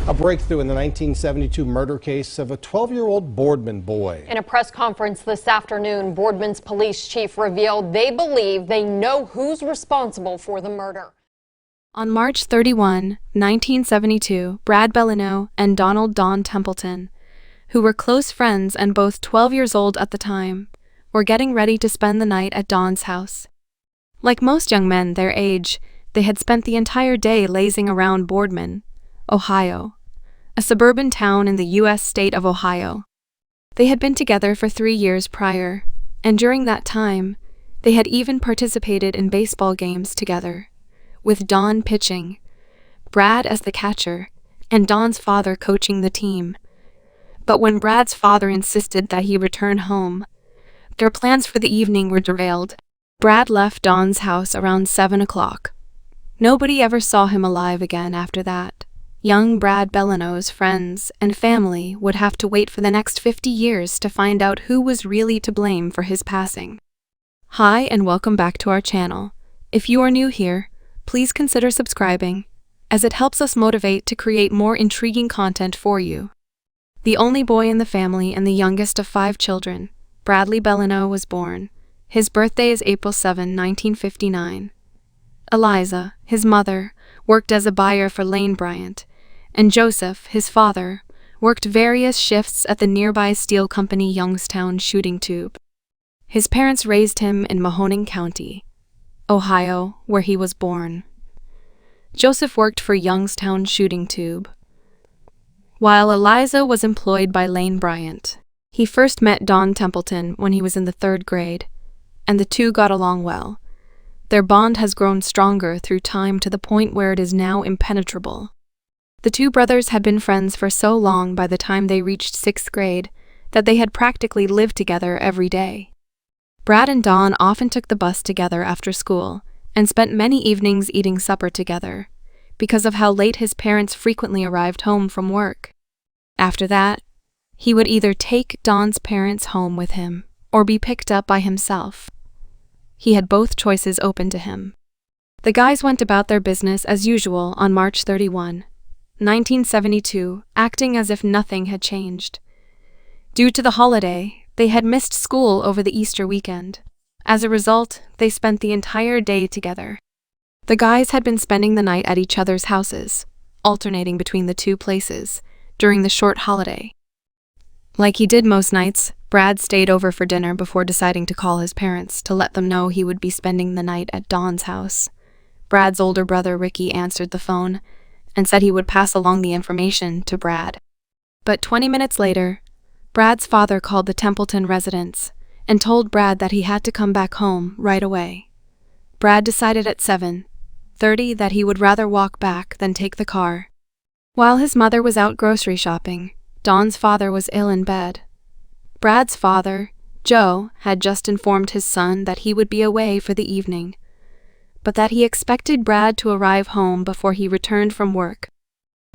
A breakthrough in the 1972 murder case of a 12-year-old Boardman boy. In a press conference this afternoon, Boardman's police chief revealed they believe they know who's responsible for the murder. On March 31, 1972, Brad Bellino and Donald Don Templeton, who were close friends and both 12 years old at the time, were getting ready to spend the night at Don's house. Like most young men their age, they had spent the entire day lazing around Boardman, Ohio, a suburban town in the U.S. state of Ohio. They had been together for 3 years prior, and during that time, they had even participated in baseball games together, with Don pitching, Brad as the catcher, and Don's father coaching the team. But when Brad's father insisted that he return home, their plans for the evening were derailed. Brad left Don's house around 7 o'clock. Nobody ever saw him alive again after that. Young Brad Bellino's friends and family would have to wait for the next 50 years to find out who was really to blame for his passing. Hi and welcome back to our channel. If you are new here, please consider subscribing, as it helps us motivate to create more intriguing content for you. The only boy in the family and the youngest of 5 children, Bradley Bellino was born. His birthday is April 7, 1959. Eliza, his mother, worked as a buyer for Lane Bryant, and Joseph, his father, worked various shifts at the nearby steel company Youngstown Shooting Tube. His parents raised him in Mahoning County, Ohio, where he was born. Joseph worked for Youngstown Shooting Tube, while Eliza was employed by Lane Bryant. He first met Don Templeton when he was in the 3rd grade, and the two got along well. Their bond has grown stronger through time to the point where it is now impenetrable. The two brothers had been friends for so long by the time they reached 6th grade that they had practically lived together every day. Brad and Don often took the bus together after school and spent many evenings eating supper together because of how late his parents frequently arrived home from work. After that, he would either take Don's parents home with him or be picked up by himself. He had both choices open to him. The guys went about their business as usual on March 31, 1972, acting as if nothing had changed. Due to the holiday, they had missed school over the Easter weekend. As a result, they spent the entire day together. The guys had been spending the night at each other's houses, alternating between the two places, during the short holiday. Like he did most nights, Brad stayed over for dinner before deciding to call his parents to let them know he would be spending the night at Don's house. Brad's older brother Ricky answered the phone and said he would pass along the information to Brad. But 20 minutes later, Brad's father called the Templeton residence and told Brad that he had to come back home right away. Brad decided at 7:30 that he would rather walk back than take the car. While his mother was out grocery shopping, Don's father was ill in bed. Brad's father, Joe, had just informed his son that he would be away for the evening, but that he expected Brad to arrive home before he returned from work.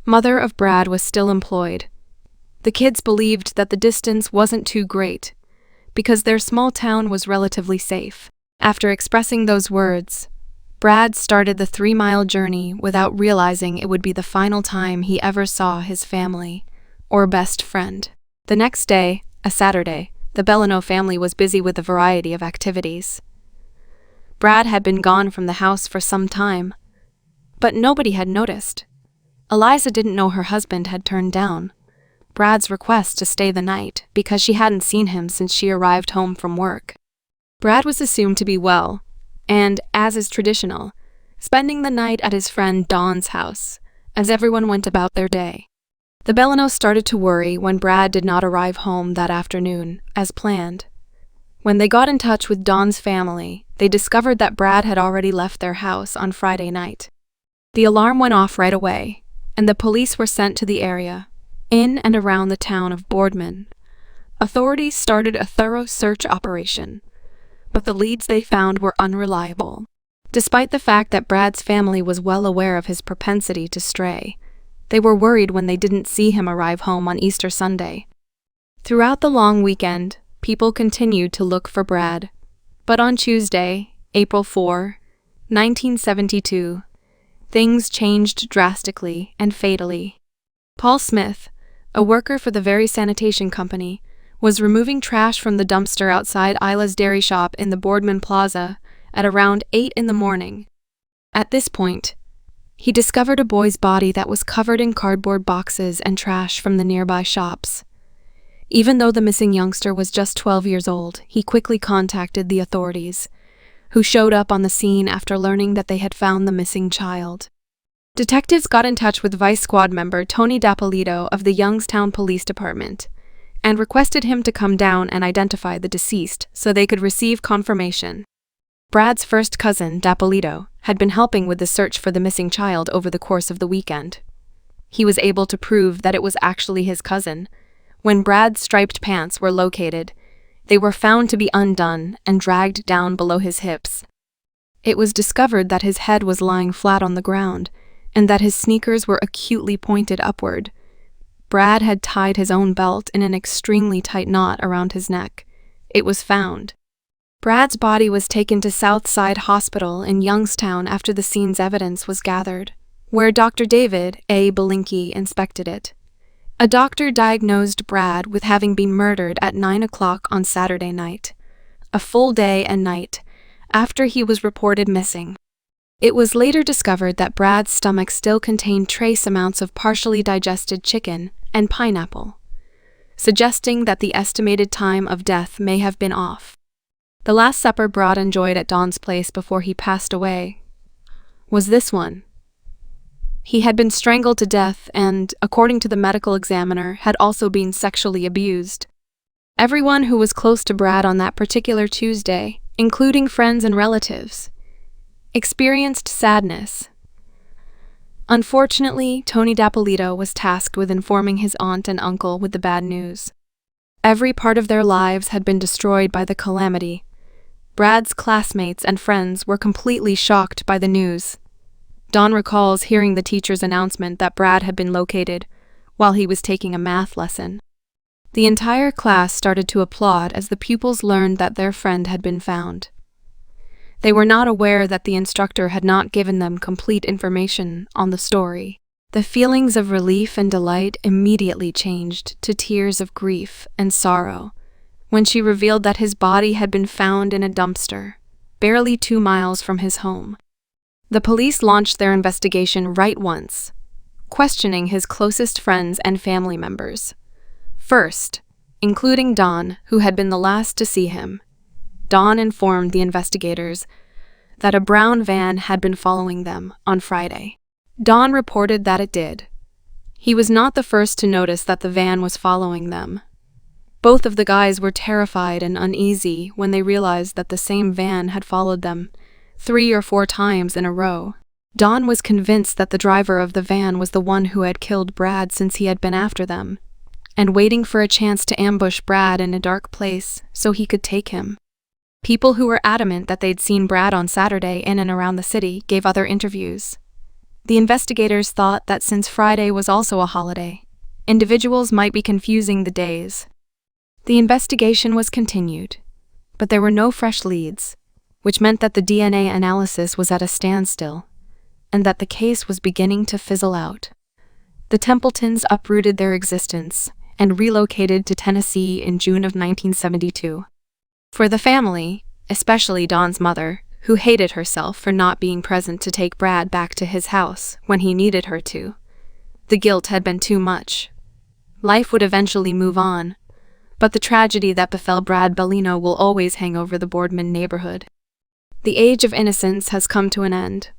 Mother of Brad was still employed. The kids believed that the distance wasn't too great, because their small town was relatively safe. After expressing those words, Brad started the 3-mile journey without realizing it would be the final time he ever saw his family or best friend. The next day, a Saturday, the Bellino family was busy with a variety of activities. Brad had been gone from the house for some time, but nobody had noticed. Eliza didn't know her husband had turned down Brad's request to stay the night because she hadn't seen him since she arrived home from work. Brad was assumed to be well, and, as is traditional, spending the night at his friend Don's house, as everyone went about their day. The Bellinos started to worry when Brad did not arrive home that afternoon, as planned. When they got in touch with Don's family, they discovered that Brad had already left their house on Friday night. The alarm went off right away, and the police were sent to the area, in and around the town of Boardman. Authorities started a thorough search operation, but the leads they found were unreliable. Despite the fact that Brad's family was well aware of his propensity to stray, they were worried when they didn't see him arrive home on Easter Sunday. Throughout the long weekend, people continued to look for Brad, but on Tuesday, April 4, 1972, things changed drastically and fatally. Paul Smith, a worker for the very sanitation company, was removing trash from the dumpster outside Isla's dairy shop in the Boardman Plaza at around 8 in the morning. At this point, he discovered a boy's body that was covered in cardboard boxes and trash from the nearby shops. Even though the missing youngster was just 12 years old, he quickly contacted the authorities, who showed up on the scene after learning that they had found the missing child. Detectives got in touch with Vice Squad member Tony D'Appolito of the Youngstown Police Department and requested him to come down and identify the deceased so they could receive confirmation. Brad's first cousin, D'Appolito, had been helping with the search for the missing child over the course of the weekend. He was able to prove that it was actually his cousin. When Brad's striped pants were located, they were found to be undone and dragged down below his hips. It was discovered that his head was lying flat on the ground and that his sneakers were acutely pointed upward. Brad had tied his own belt in an extremely tight knot around his neck. It was found. Brad's body was taken to Southside Hospital in Youngstown after the scene's evidence was gathered, where Dr. David A. Bellino inspected it. A doctor diagnosed Brad with having been murdered at 9 o'clock on Saturday night, a full day and night after he was reported missing. It was later discovered that Brad's stomach still contained trace amounts of partially digested chicken and pineapple, suggesting that the estimated time of death may have been off. The last supper Brad enjoyed at Don's place before he passed away was this one. He had been strangled to death and, according to the medical examiner, had also been sexually abused. Everyone who was close to Brad on that particular Tuesday, including friends and relatives, experienced sadness. Unfortunately, Tony D'Appolito was tasked with informing his aunt and uncle with the bad news. Every part of their lives had been destroyed by the calamity. Brad's classmates and friends were completely shocked by the news. Don recalls hearing the teacher's announcement that Brad had been located while he was taking a math lesson. The entire class started to applaud as the pupils learned that their friend had been found. They were not aware that the instructor had not given them complete information on the story. The feelings of relief and delight immediately changed to tears of grief and sorrow when she revealed that his body had been found in a dumpster, barely 2 miles from his home. The police launched their investigation right once, questioning his closest friends and family members. First, including Don, who had been the last to see him. Don informed the investigators that a brown van had been following them on Friday. Don reported that it did. He was not the first to notice that the van was following them. Both of the guys were terrified and uneasy when they realized that the same van had followed them 3 or 4 times in a row. Don was convinced that the driver of the van was the one who had killed Brad since he had been after them, and waiting for a chance to ambush Brad in a dark place so he could take him. People who were adamant that they'd seen Brad on Saturday in and around the city gave other interviews. The investigators thought that since Friday was also a holiday, individuals might be confusing the days. The investigation was continued, but there were no fresh leads, which meant that the DNA analysis was at a standstill, and that the case was beginning to fizzle out. The Templetons uprooted their existence and relocated to Tennessee in June of 1972. For the family, especially Don's mother, who hated herself for not being present to take Brad back to his house when he needed her to, the guilt had been too much. Life would eventually move on, but the tragedy that befell Brad Bellino will always hang over the Boardman neighborhood. The age of innocence has come to an end.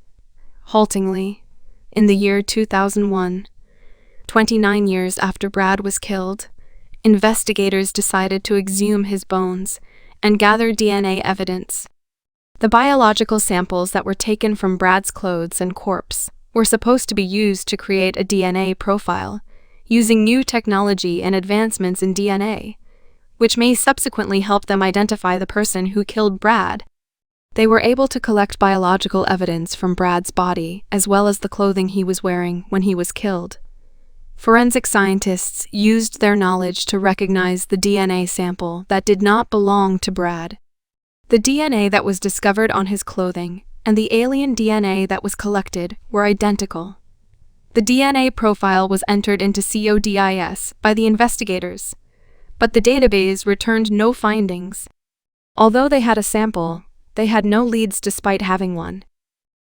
Haltingly, in the year 2001, 29 years after Brad was killed, investigators decided to exhume his bones and gather DNA evidence. The biological samples that were taken from Brad's clothes and corpse were supposed to be used to create a DNA profile, using new technology and advancements in DNA, which may subsequently help them identify the person who killed Brad. They were able to collect biological evidence from Brad's body as well as the clothing he was wearing when he was killed. Forensic scientists used their knowledge to recognize the DNA sample that did not belong to Brad. The DNA that was discovered on his clothing and the alien DNA that was collected were identical. The DNA profile was entered into TWISTS by the investigators, but the database returned no findings. Although they had a sample, they had no leads despite having one.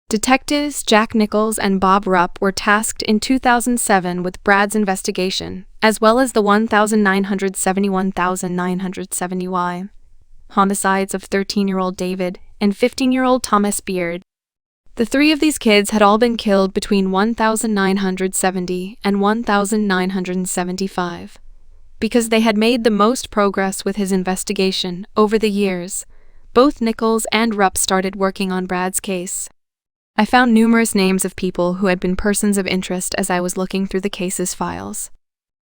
Detectives Jack Nichols and Bob Rupp were tasked in 2007 with Brad's investigation, as well as the 1,971,970 homicides of 13-year-old David and 15-year-old Thomas Beard. The three of these kids had all been killed between 1970 and 1975. Because they had made the most progress with his investigation over the years, both Nichols and Rupp started working on Brad's case. I found numerous names of people who had been persons of interest as I was looking through the case's files.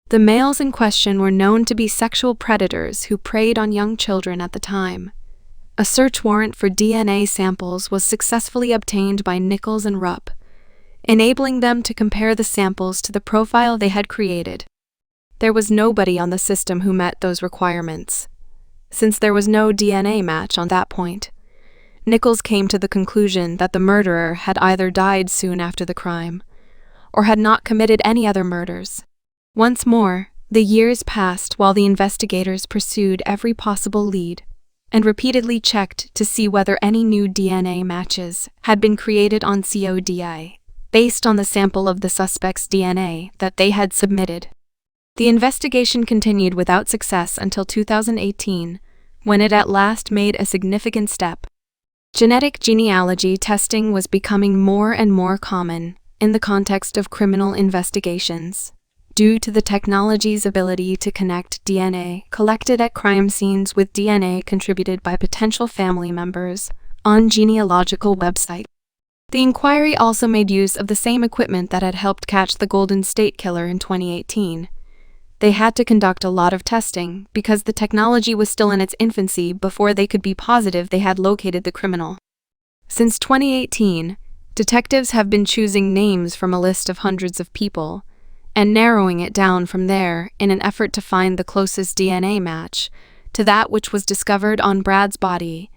The males in question were known to be sexual predators who preyed on young children at the time. A search warrant for DNA samples was successfully obtained by Nichols and Rupp, enabling them to compare the samples to the profile they had created. There was nobody on the system who met those requirements. Since there was no DNA match on that point, Nichols came to the conclusion that the murderer had either died soon after the crime, or had not committed any other murders. Once more, the years passed while the investigators pursued every possible lead, and repeatedly checked to see whether any new DNA matches had been created on CODI, based on the sample of the suspect's DNA that they had submitted. The investigation continued without success until 2018, when it at last made a significant step. Genetic genealogy testing was becoming more and more common in the context of criminal investigations, due to the technology's ability to connect DNA collected at crime scenes with DNA contributed by potential family members on genealogical websites. The inquiry also made use of the same equipment that had helped catch the Golden State Killer in 2018. They had to conduct a lot of testing because the technology was still in its infancy before they could be positive they had located the criminal. Since 2018, detectives have been choosing names from a list of hundreds of people and narrowing it down from there in an effort to find the closest DNA match to that which was discovered on Brad's body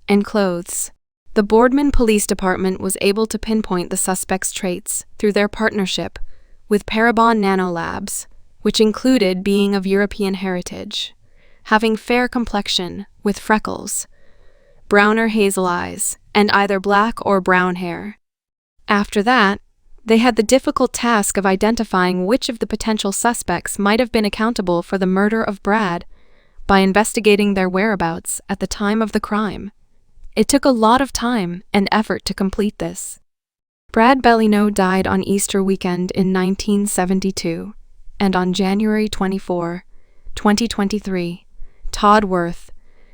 and clothes. The Boardman Police Department was able to pinpoint the suspect's traits through their partnership with Parabon Nanolabs, which included being of European heritage, having fair complexion with freckles, brown or hazel eyes, and either black or brown hair. After that, they had the difficult task of identifying which of the potential suspects might have been accountable for the murder of Brad by investigating their whereabouts at the time of the crime. It took a lot of time and effort to complete this. Brad Bellino died on Easter weekend in 1972, and on January 24, 2023, Todd Worth,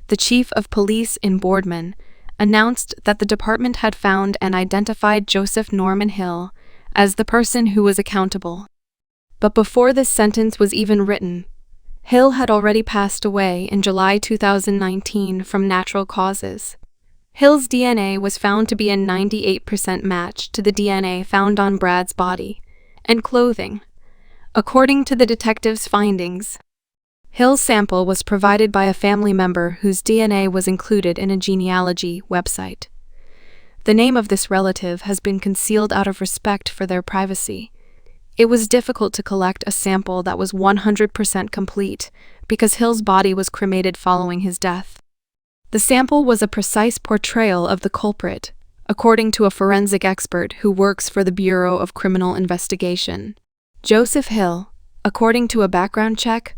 the chief of police in Boardman, announced that the department had found and identified Joseph Norman Hill as the person who was accountable. But before this sentence was even written, Hill had already passed away in July 2019 from natural causes. Hill's DNA was found to be a 98% match to the DNA found on Brad's body and clothing. According to the detective's findings, Hill's sample was provided by a family member whose DNA was included in a genealogy website. The name of this relative has been concealed out of respect for their privacy. It was difficult to collect a sample that was 100% complete because Hill's body was cremated following his death. The sample was a precise portrayal of the culprit, according to a forensic expert who works for the Bureau of Criminal Investigation. Joseph Hill, according to a background check,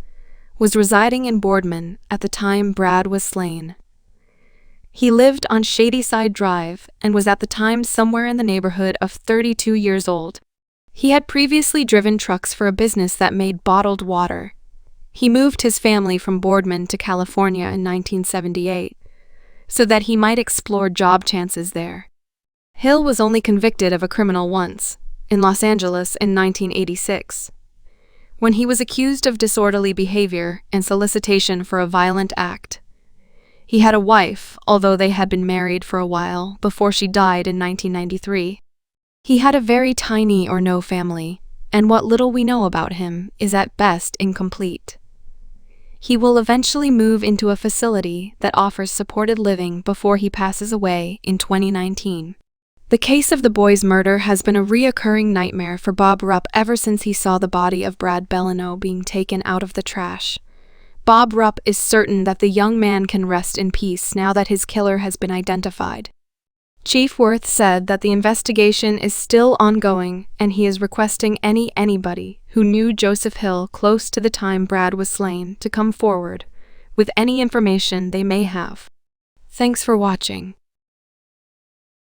was residing in Boardman at the time Brad was slain. He lived on Shadyside Drive and was at the time somewhere in the neighborhood of 32 years old. He had previously driven trucks for a business that made bottled water. He moved his family from Boardman to California in 1978 so that he might explore job chances there. Hill was only convicted of a criminal once, in Los Angeles in 1986, when he was accused of disorderly behavior and solicitation for a violent act. He had a wife, although they had been married for a while before she died in 1993. He had a very tiny or no family, and what little we know about him is at best incomplete. He will eventually move into a facility that offers supported living before he passes away in 2019. The case of the boy's murder has been a reoccurring nightmare for Bob Rupp ever since he saw the body of Brad Bellino being taken out of the trash. Bob Rupp is certain that the young man can rest in peace now that his killer has been identified. Chief Worth said that the investigation is still ongoing and he is requesting anybody who knew Joseph Hill close to the time Brad was slain to come forward with any information they may have. Thanks for watching.